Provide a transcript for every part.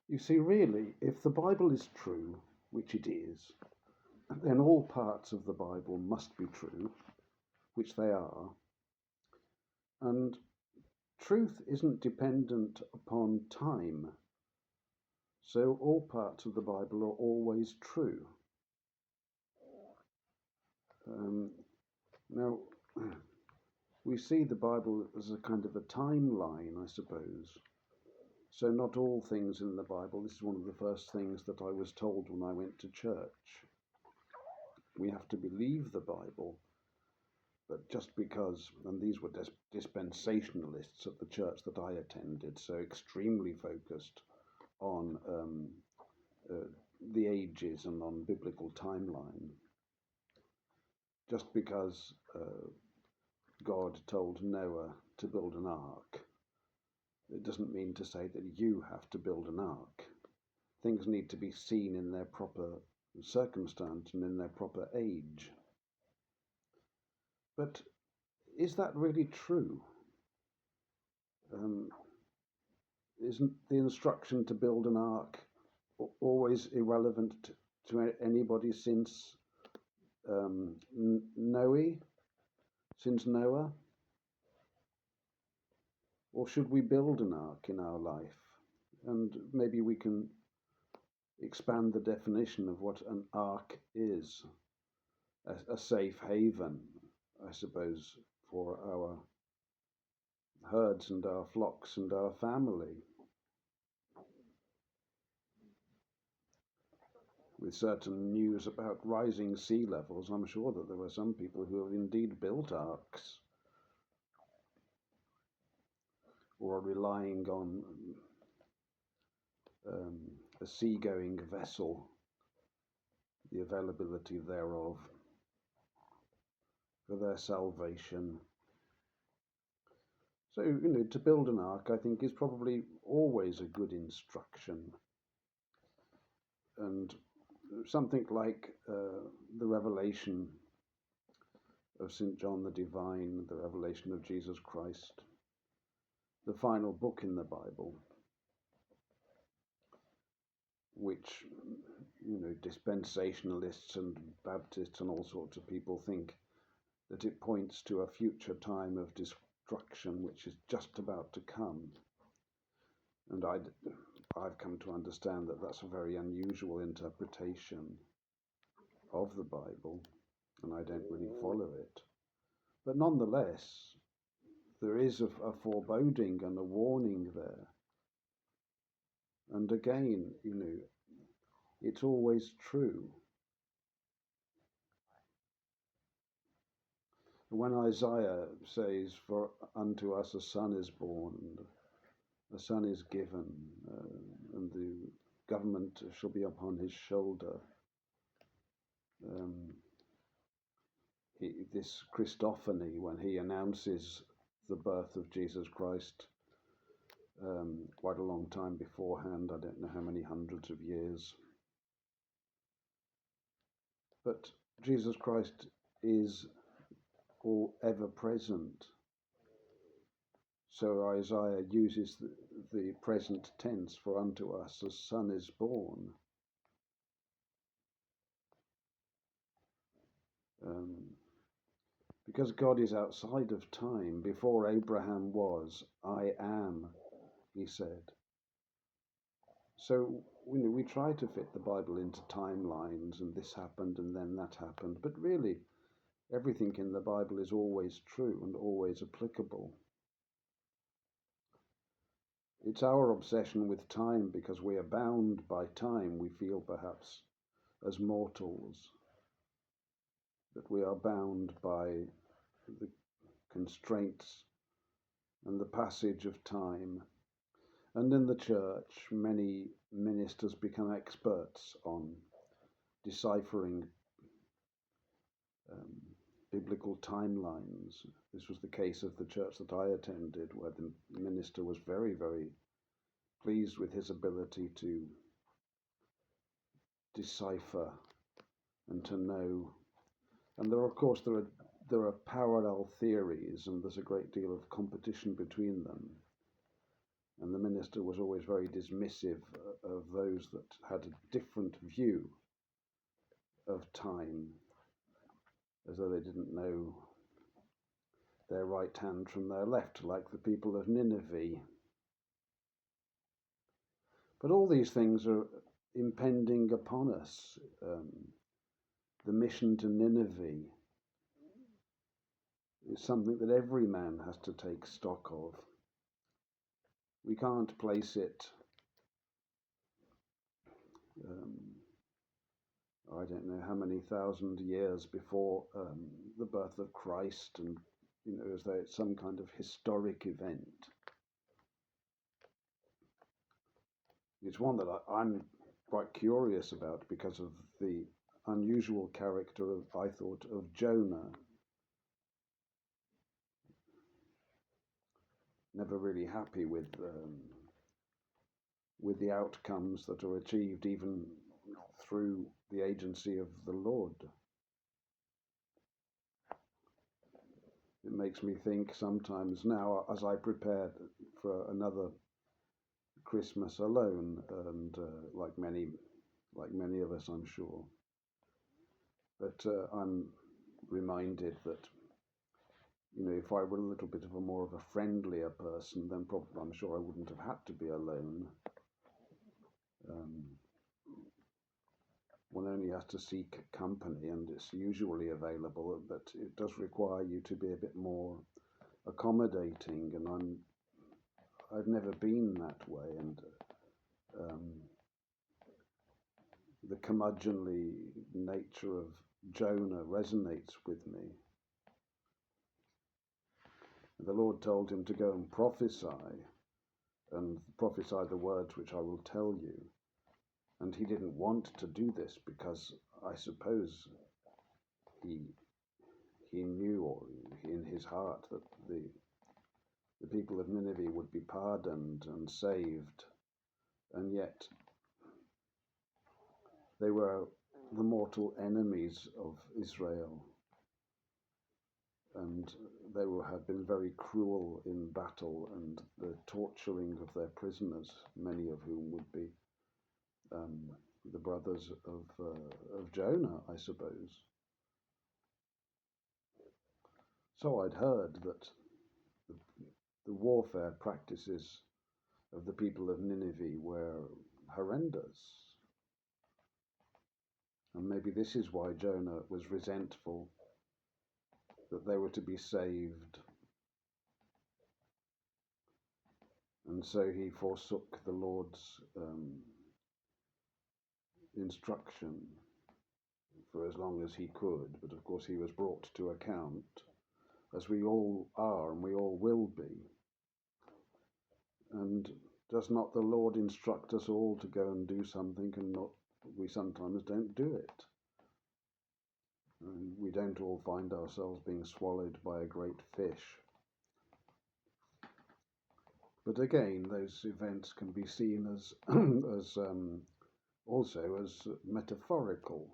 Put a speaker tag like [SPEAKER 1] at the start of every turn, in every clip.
[SPEAKER 1] You see, really, if the Bible is true, which it is, then all parts of the Bible must be true, which they are. And truth isn't dependent upon time. So all parts of the Bible are always true. Now, we see the Bible as a kind of a timeline, I suppose. So not all things in the Bible. This is one of the first things that I was told when I went to church. We have to believe the Bible, but just because, and these were dispensationalists at the church that I attended, so extremely focused on the ages and on biblical timeline. Just because God told Noah to build an ark, it doesn't mean to say that you have to build an ark. Things need to be seen in their proper circumstance and in their proper age. But is that really true? Isn't the instruction to build an ark always irrelevant to anybody since Noah? Or should we build an ark in our life? And maybe we can expand the definition of what an ark is. A safe haven, I suppose, for our herds and our flocks and our family. With certain news about rising sea levels, I'm sure that there were some people who have indeed built arks or are relying on a seagoing vessel, the availability thereof, for their salvation. So, to build an ark, I think, is probably always a good instruction. And something like the revelation of St. John the Divine, the revelation of Jesus Christ, the final book in the Bible, which, dispensationalists and Baptists and all sorts of people think that it points to a future time of destruction which is just about to come. And I've come to understand that that's a very unusual interpretation of the Bible, and I don't really follow it. But nonetheless, there is a foreboding and a warning there. And again, it's always true. When Isaiah says, "For unto us a son is born, and a son is given, and the government shall be upon his shoulder," this Christophany, when he announces the birth of Jesus Christ, quite a long time beforehand, I don't know how many hundreds of years. But Jesus Christ is all ever present. So Isaiah uses the present tense, "for unto us a son is born." Because God is outside of time. Before Abraham was, I am, he said. So we try to fit the Bible into timelines, and this happened and then that happened. But really, everything in the Bible is always true and always applicable. It's our obsession with time because we are bound by time, we feel perhaps, as mortals, that we are bound by the constraints and the passage of time. And in the church, many ministers become experts on deciphering biblical timelines. This was the case of the church that I attended, where the minister was very, very pleased with his ability to decipher and to know. And there are parallel theories, and there's a great deal of competition between them. And the minister was always very dismissive of those that had a different view of time, as though they didn't know their right hand from their left, like the people of Nineveh. But all these things are impending upon us. The mission to Nineveh is something that every man has to take stock of. We can't place it, I don't know how many thousand years before the birth of Christ, and as though it's some kind of historic event. It's one that I'm quite curious about because of the unusual character I thought, of Jonah. Never really happy with the outcomes that are achieved, even through the agency of the Lord. It makes me think sometimes now, as I prepare for another Christmas alone, and like many of us, I'm sure. But I'm reminded that, if I were a little bit of a more of a friendlier person, then probably I'm sure I wouldn't have had to be alone. One only has to seek company, and it's usually available, but it does require you to be a bit more accommodating, and I've never been that way, and the curmudgeonly nature of Jonah resonates with me. The Lord told him to go and prophesy the words which I will tell you. And he didn't want to do this because I suppose he knew, or in his heart, that the people of Nineveh would be pardoned and saved. And yet they were the mortal enemies of Israel. And they had been very cruel in battle, and the torturing of their prisoners, many of whom would be the brothers of Jonah, I suppose. So I'd heard that the warfare practices of the people of Nineveh were horrendous. And maybe this is why Jonah was resentful, that they were to be saved. And so he forsook the Lord's instruction for as long as he could. But of course he was brought to account, as we all are and we all will be. And does not the Lord instruct us all to go and do something, and we sometimes don't do it? And we don't all find ourselves being swallowed by a great fish. But again, those events can be seen as also as metaphorical.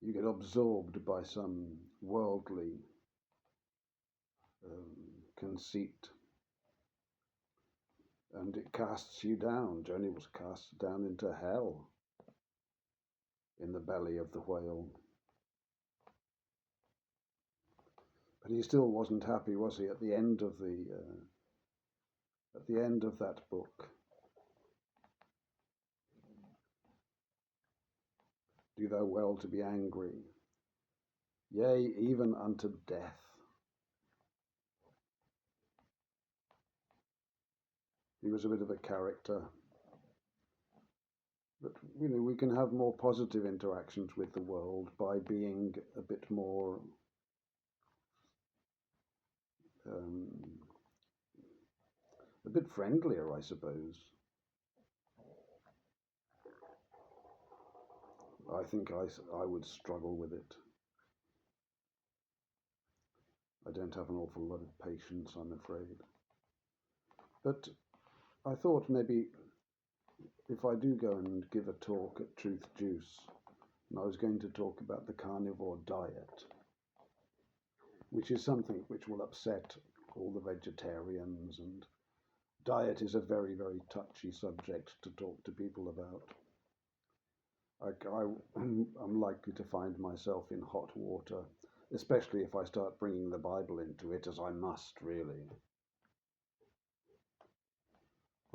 [SPEAKER 1] You get absorbed by some worldly conceit, and it casts you down. Jonah was cast down into hell in the belly of the whale. But he still wasn't happy, was he? At the end of that book, do thou well to be angry, yea, even unto death. He was a bit of a character. But we can have more positive interactions with the world by being a bit more a bit friendlier, I suppose. I think I would struggle with it. I don't have an awful lot of patience, I'm afraid. But I thought maybe if I do go and give a talk at Truth Juice, and I was going to talk about the carnivore diet, which is something which will upset all the vegetarians and Diet is a very, very touchy subject to talk to people about. I'm likely to find myself in hot water, especially if I start bringing the Bible into it, as I must, really.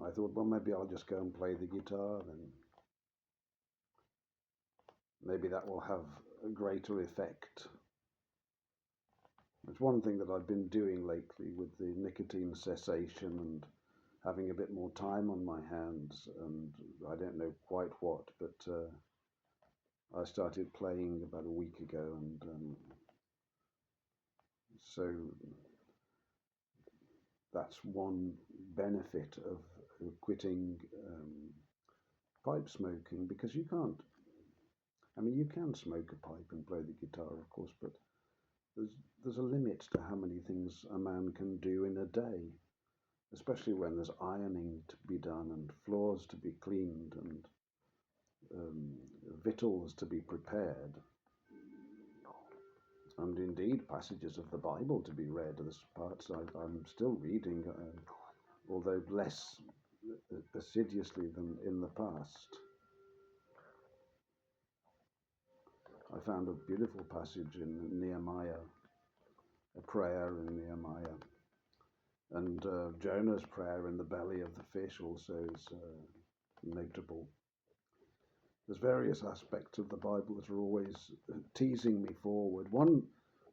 [SPEAKER 1] I thought, well, maybe I'll just go and play the guitar, then maybe that will have a greater effect. It's one thing that I've been doing lately with the nicotine cessation and having a bit more time on my hands, and I don't know quite what, but I started playing about a week ago, and so that's one benefit of quitting pipe smoking, because you can't. I mean, you can smoke a pipe and play the guitar, of course, but there's a limit to how many things a man can do in a day, especially when there's ironing to be done and floors to be cleaned and victuals to be prepared, and indeed passages of the Bible to be read. There's parts I'm still reading, although less assiduously than in the past. I found a beautiful passage in Nehemiah, a prayer in Nehemiah, and Jonah's prayer in the belly of the fish also is notable. There's various aspects of the Bible that are always teasing me forward. One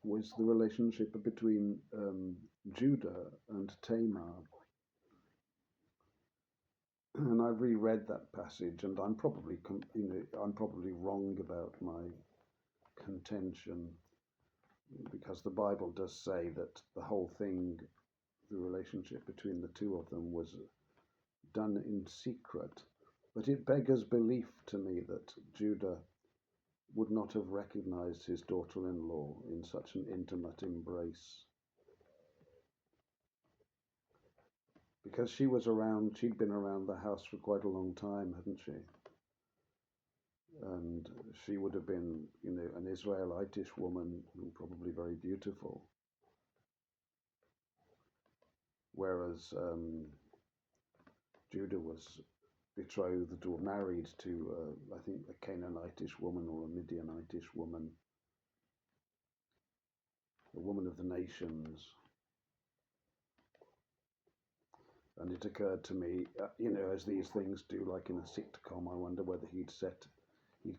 [SPEAKER 1] was the relationship between Judah and Tamar. And I've reread that passage, and I'm probably wrong about my contention, because the Bible does say that the whole thing, the relationship between the two of them, was done in secret. But it beggars belief to me that Judah would not have recognized his daughter-in-law in such an intimate embrace. Because she'd been around the house for quite a long time, hadn't she? And she would have been, an Israelitish woman, probably very beautiful. Whereas Judah was betrothed or married to, I think, a Canaanitish woman or a Midianitish woman, a woman of the nations. And it occurred to me, as these things do, like in a sitcom, I wonder whether he'd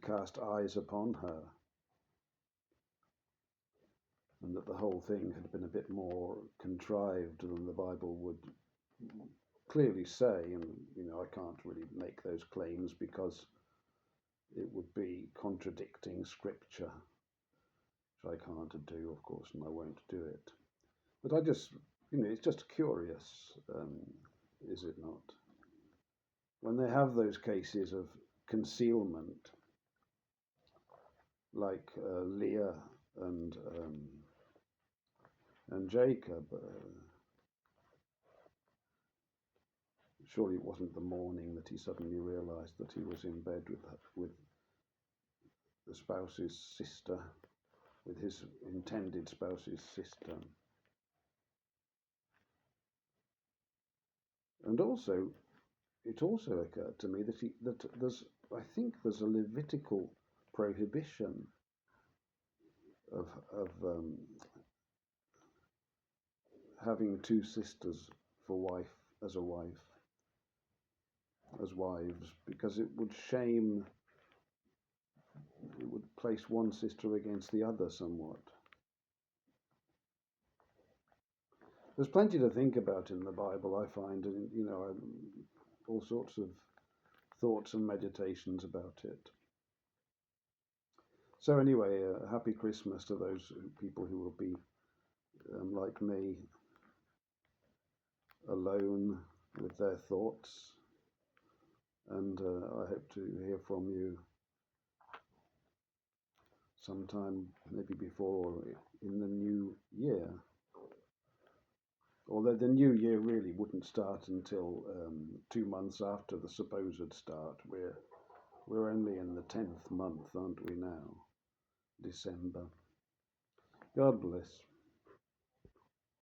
[SPEAKER 1] cast eyes upon her, and that the whole thing had been a bit more contrived than the Bible would clearly say. And, I can't really make those claims because it would be contradicting scripture, which I can't do, of course, and I won't do it. But I just, it's just curious, is it not? When they have those cases of concealment, like Leah and Jacob, surely it wasn't the morning that he suddenly realized that he was in bed with the spouse's sister, with his intended spouse's sister. And also, it also occurred to me that I think there's a Levitical prohibition of having two sisters as wives, because it would place one sister against the other somewhat. There's plenty to think about in the Bible, I find, and all sorts of thoughts and meditations about it. So anyway, happy Christmas to those people who will be, like me, alone with their thoughts. And I hope to hear from you sometime, maybe before or in the new year. Although the new year really wouldn't start until 2 months after the supposed start. We're only in the 10th month, aren't we now? December. God bless.